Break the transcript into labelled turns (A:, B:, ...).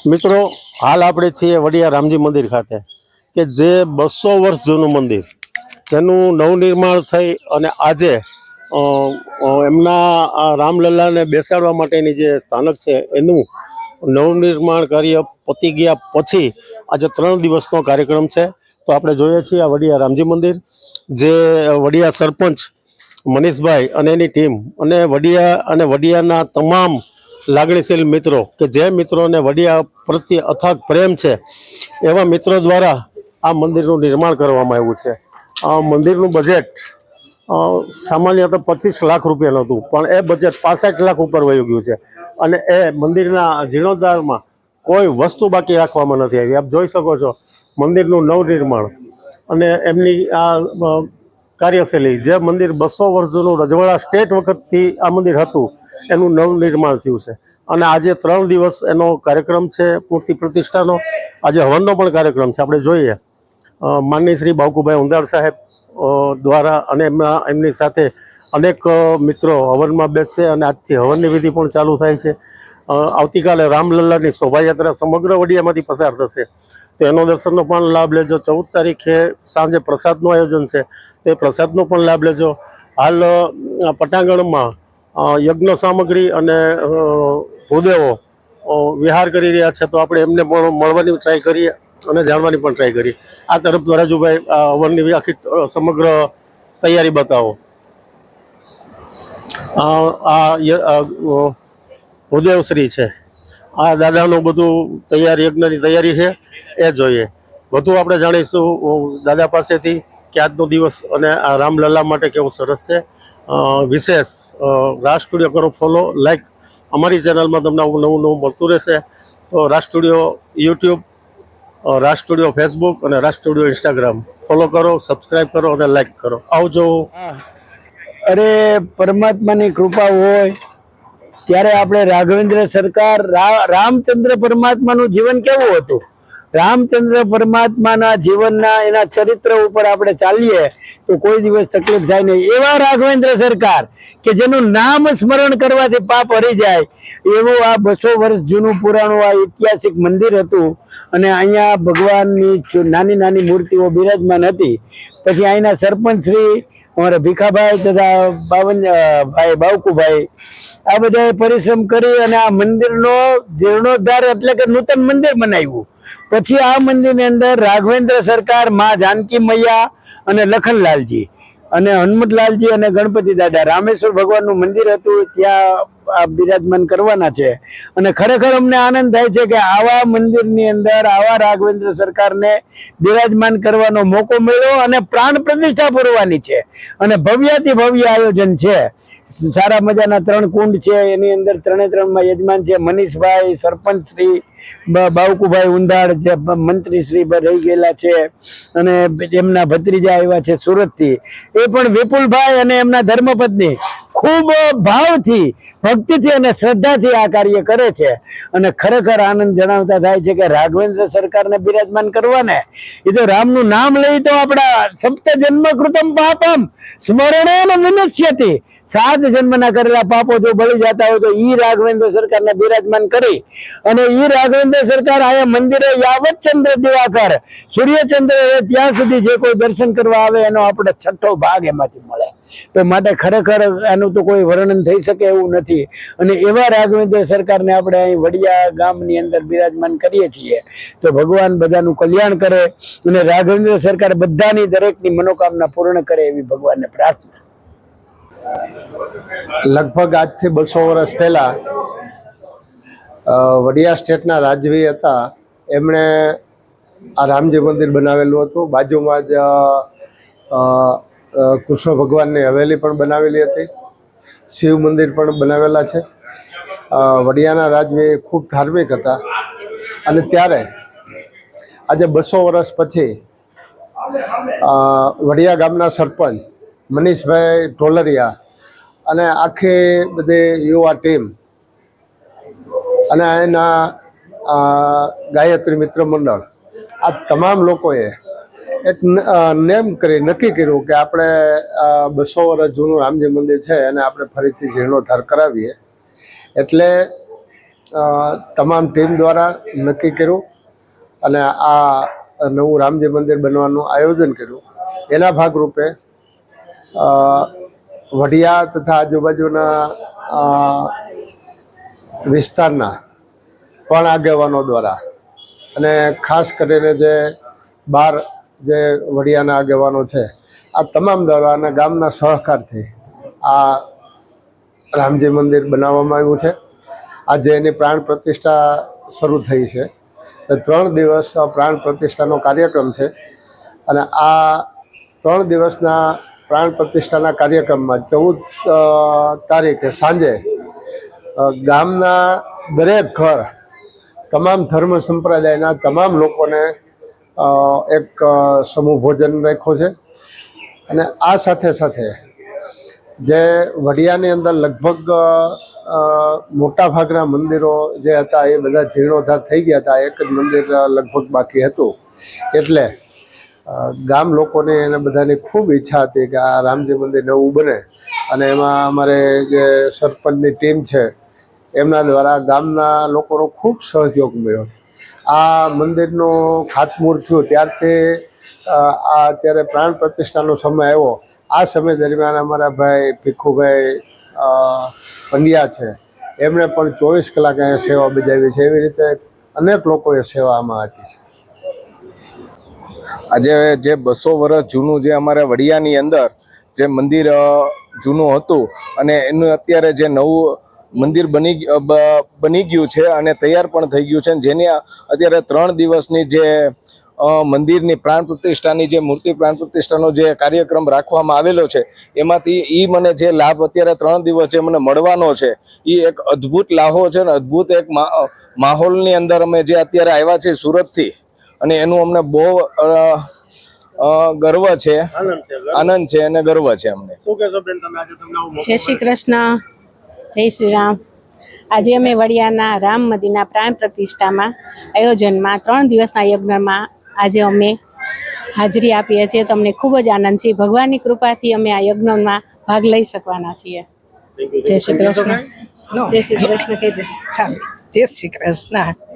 A: મિત્રો, હાલ આપણે છીએ વડિયા રામજી મંદિર ખાતે કે જે 200 વર્ષ જૂનું મંદિર, જેનું નવનિર્માણ થઈ અને આજે એમના રામલલ્લાને બેસાડવા માટેની જે સ્થાનક છે એનું નવનિર્માણ કાર્ય પતી ગયા પછી આજે 3 દિવસનો કાર્યક્રમ છે. તો આપણે જોઈએ છીએ આ વડિયા રામજી મંદિર, જે વડિયા સરપંચ મનીષભાઈ અને એની ટીમ અને વડિયાના તમામ લાગણીશીલ મિત્રો કે જે મિત્રોને વડિયા પ્રત્યે અથાગ પ્રેમ છે એવા મિત્રો દ્વારા આ મંદિરનું નિર્માણ કરવામાં આવ્યું છે. આ મંદિરનું બજેટ સામાન્ય તો 25 લાખ રૂપિયાનું હતું, પણ એ બજેટ 65 લાખ ઉપર વયું ગયું છે અને એ મંદિરના જીર્ણોદ્ધારમાં કોઈ વસ્તુ બાકી રાખવામાં નથી આવી. આપ જોઈ શકો છો મંદિરનું નવનિર્માણ અને એમની આ કાર્યશૈલી. જે મંદિર 200 વર્ષ જૂનું રજવાડા સ્ટેટ વખતથી આ મંદિર હતું એનું નવનિર્માણ થયું છે અને આજે 3 દિવસ એનો કાર્યક્રમ છે મૂર્તિ પ્રતિષ્ઠાનો. આજે હવનનો પણ કાર્યક્રમ છે. આપણે જોઈએ માનનીય શ્રી બાવકુભાઈ ઉંદાળ સાહેબ દ્વારા અને એમની સાથે અનેક મિત્રો હવનમાં બેસશે અને આજથી હવનની વિધિ પણ ચાલુ થાય છે. આવતીકાલે રામલલ્લાની શોભાયાત્રા સમગ્ર વડિયામાંથી પસાર થશે, તો એનો દર્શનનો પણ લાભ લેજો. 14 તારીખે સાંજે પ્રસાદનું આયોજન છે, તે પ્રસાદનો પણ લાભ લેજો. હાલ પટાંગણમાં યજ્ઞ સામગ્રી અને ભૂદેવો વિહાર કરી રહ્યા છે, તો આપણે એમને પણ મળવાની ટ્રાય કરીએ અને જાણવાની પણ ટ્રાય કરીએ. આ તરફ રાજુભાઈ હવનની આખી સમગ્ર તૈયારી બતાવો. આ ભૂદેવશ્રી છે, આ દાદાનું બધું યજ્ઞની તૈયારી છે એ જોઈએ. વધુ આપણે જાણીશું દાદા પાસેથી કે આજનો દિવસ અને આ રામલલ્લા માટે કેવો સરસ છે. વિશેષ રાજ સ્ટુડિયો કરો ફોલો, લાઈક. અમારી ચેનલમાં તમને નવું મળતું રહેશે. તો રાજ સ્ટુડિયો યુટ્યુબ, રાજ સ્ટુડિયો ફેસબુક અને રાજ સ્ટુડિયો ઇન્સ્ટાગ્રામ ફોલો કરો, સબસ્ક્રાઈબ કરો અને લાઈક કરો. આવજો.
B: અરે પરમાત્માની કૃપા હોય ત્યારે આપણે રાઘવેન્દ્ર સરકાર, રામચંદ્ર પરમાત્માનું જીવન કેવું હતું, રામચંદ્ર પરમાત્માના જીવનના એના ચરિત્ર ઉપર આપણે ચાલીએ તો કોઈ દિવસ તકલીફ થાય નહીં. એવા રાઘવેન્દ્ર સરકાર કે જેનું નામ સ્મરણ કરવાથી પાપ હરી જાય એવું આ 200 વર્ષ જૂનું પુરાણું આ ઐતિહાસિક મંદિર હતું. અને અહીંયા ભગવાનની નાની નાની મૂર્તિઓ બિરાજમાન હતી. પછી અહીંના સરપંચ શ્રી અમારા ભીખાભાઈ તથા ભાઈ બાવકુભાઈ આ બધાએ પરિશ્રમ કરી અને આ મંદિરનો જીર્ણોદ્ધાર એટલે કે નૂતન મંદિર બનાવ્યું. પછી આ મંદિરની અંદર રાઘવેન્દ્ર સરકાર, માં જાનકી મૈયા અને લખનલાલજી અને હનુમતલાલજી અને ગણપતિ દાદા, રામેશ્વર ભગવાનનું મંદિર હતું, ત્યાં બિરાજમાન કરવાના છે. અને ખરેખર અમને આનંદ થાય છે કે આવા મંદિરની અંદર આવા રાઘવેન્દ્ર સરકારને બિરાજમાન કરવાનો મોકો મળ્યો અને પ્રાણ પ્રતિષ્ઠા પૂરવાની છે અને ભવ્યાતિ ભવ્ય આયોજન છે. સારા મજાના 3 કુંડ છે, એની અંદર 3માં યજમાન છે મનીષભાઈ, સરપંચ શ્રી બાવકુભાઈ ઉંદાળ, જે મંત્રી શ્રી રહી ગયેલા છે અને એમના ભત્રીજા આવ્યા છે સુરતથી, એ પણ વિપુલભાઈ અને એમના ધર્મપત્ની ખૂબ ભાવથી, ભક્તિથી અને શ્રદ્ધાથી આ કાર્ય કરે છે. અને ખરેખર આનંદ જણાવતા થાય છે કે રાઘવેન્દ્ર સરકારને બિરાજમાન કરવાને એ તો રામનું નામ લઈ તો આપણા સપ્ત જન્મ કૃતમ પાપમ સ્મરણેન વિનશ્યતિ, 7 જન્મના કરેલા પાપો જો બળી જતા હોય તો ઈ રાઘવેન્દ્ર સરકારને બિરાજમાન કરી અને ઈ રાઘવેન્દ્ર સરકાર આયા મંદિરે યાવત ચંદ્ર દિવાકર, સૂર્યચંદ્ર ત્યાં સુધી જે કોઈ દર્શન કરવા આવે એનો આપણે 6ઠો ભાગ એમાંથી મળે. તો માટે ખરેખર એનું તો કોઈ વર્ણન થઈ શકે એવું નથી. અને એવા રાઘવેન્દ્ર સરકારને આપણે અહીં વડિયા ગામની અંદર બિરાજમાન કરીએ છીએ. તો ભગવાન બધાનું કલ્યાણ કરે અને રાઘવેન્દ્ર સરકાર બધાની દરેકની મનોકામના પૂર્ણ કરે એવી ભગવાનને પ્રાર્થના.
C: લગભગ આજથી 200 વર્ષ પહેલાં વડિયા સ્ટેટના રાજવી હતા, એમણે આ રામજી મંદિર બનાવેલું હતું. બાજુમાં જ કૃષ્ણ ભગવાનની હવેલી પણ બનાવેલી હતી, શિવ મંદિર પણ બનાવેલા છે. વડિયાના રાજવી ખૂબ ધાર્મિક હતા અને ત્યારે આજે 200 વર્ષ પછી વડિયા ગામના સરપંચ મનીષભાઈ ઢોલરિયા અને આખી બધી યુવા ટીમ અને એના ગાયત્રી મિત્ર મંડળ, આ તમામ લોકોએ એક નેમ કરી નક્કી કર્યું કે આપણે 200 વર્ષ જૂનું રામજી મંદિર છે અને આપણે ફરીથી જીર્ણોદ્ધાર કરાવીએ. એટલે તમામ ટીમ દ્વારા નક્કી કર્યું અને આ નવું રામજી મંદિર બનવાનું આયોજન કર્યું. એના ભાગરૂપે વઢિયા તથા આજુબાજુના વિસ્તારના પણ આગેવાનો દ્વારા અને ખાસ કરીને જે બાર જે વઢિયાના આગેવાનો છે આ તમામ દ્વારા અને ગામના સહકારથી આ રામજી મંદિર બનાવવામાં આવ્યું છે. આજે એની પ્રાણ પ્રતિષ્ઠા શરૂ થઈ છે. 3 દિવસ પ્રાણ પ્રતિષ્ઠાનો કાર્યક્રમ છે અને આ 3 દિવસના પ્રાણ પ્રતિષ્ઠાના કાર્યક્રમમાં 14 તારીખે સાંજે ગામના દરેક ઘર તમામ ધર્મ સંપ્રદાયના તમામ લોકોને એક સમૂહ ભોજન રાખ્યો છે. અને આ સાથે સાથે જે વઢિયાની અંદર લગભગ મોટા ભાગના મંદિરો જે હતા એ બધા જીર્ણોદ્ધાર થઈ ગયા હતા. એક જ મંદિર લગભગ બાકી હતું. એટલે ગામ લોકોની અને બધાની ખૂબ ઈચ્છા હતી કે આ રામજી મંદિર નવું બને અને એમાં અમારે જે સરપંચની ટીમ છે એમના દ્વારા ગામના લોકોનો ખૂબ સહયોગ મળ્યો છે. આ મંદિરનું ખાતમુહૂર્ત થયું ત્યારથી આ અત્યારે પ્રાણ પ્રતિષ્ઠાનો સમય આવ્યો. આ સમય દરમિયાન અમારા ભાઈ ભીખુભાઈ પંડ્યા છે એમણે પણ 24 કલાક અહીંયા સેવા બજાવી છે. એવી રીતે અનેક લોકોએ સેવા આમાં આપી છે.
D: આજે જે 200 વર્ષ જૂનું જે અમારા વડિયાની અંદર જે મંદિર જૂનું હતું અને એનું અત્યારે જે નવું મંદિર બની ગયું છે અને તૈયાર પણ થઈ ગયું છે, જેની અત્યારે 3 દિવસની જે મંદિરની પ્રાણ પ્રતિષ્ઠાની જે મૂર્તિ પ્રાણ પ્રતિષ્ઠાનો જે કાર્યક્રમ રાખવામાં આવેલો છે એમાંથી મને જે લાભ અત્યારે 3 દિવસ જે મને મળવાનો છે એ એક અદ્ભુત લાહો છે ને અદ્ભુત એક માહોલની અંદર અમે જે અત્યારે આવ્યા છીએ સુરતથી અને એનું અમને બહુ ગર્વ છે, આનંદ છે અને ગર્વ છે અમને.
E: જય શ્રી કૃષ્ણ, જય શ્રી રામ. આજે અમે વડિયાના રામ મંદિરના પ્રાણ પ્રતિષ્ઠામાં આયોજનમાં 3 દિવસના યજ્ઞમાં આજે અમે હાજરી આપીએ છીએ. તમને ખૂબ જ આનંદ છે. ભગવાનની કૃપાથી અમે આ યજ્ઞમાં ભાગ લઈ શકવાના છીએ. જય શ્રી કૃષ્ણ. જય શ્રી કૃષ્ણ.
F: જય શ્રી કૃષ્ણ.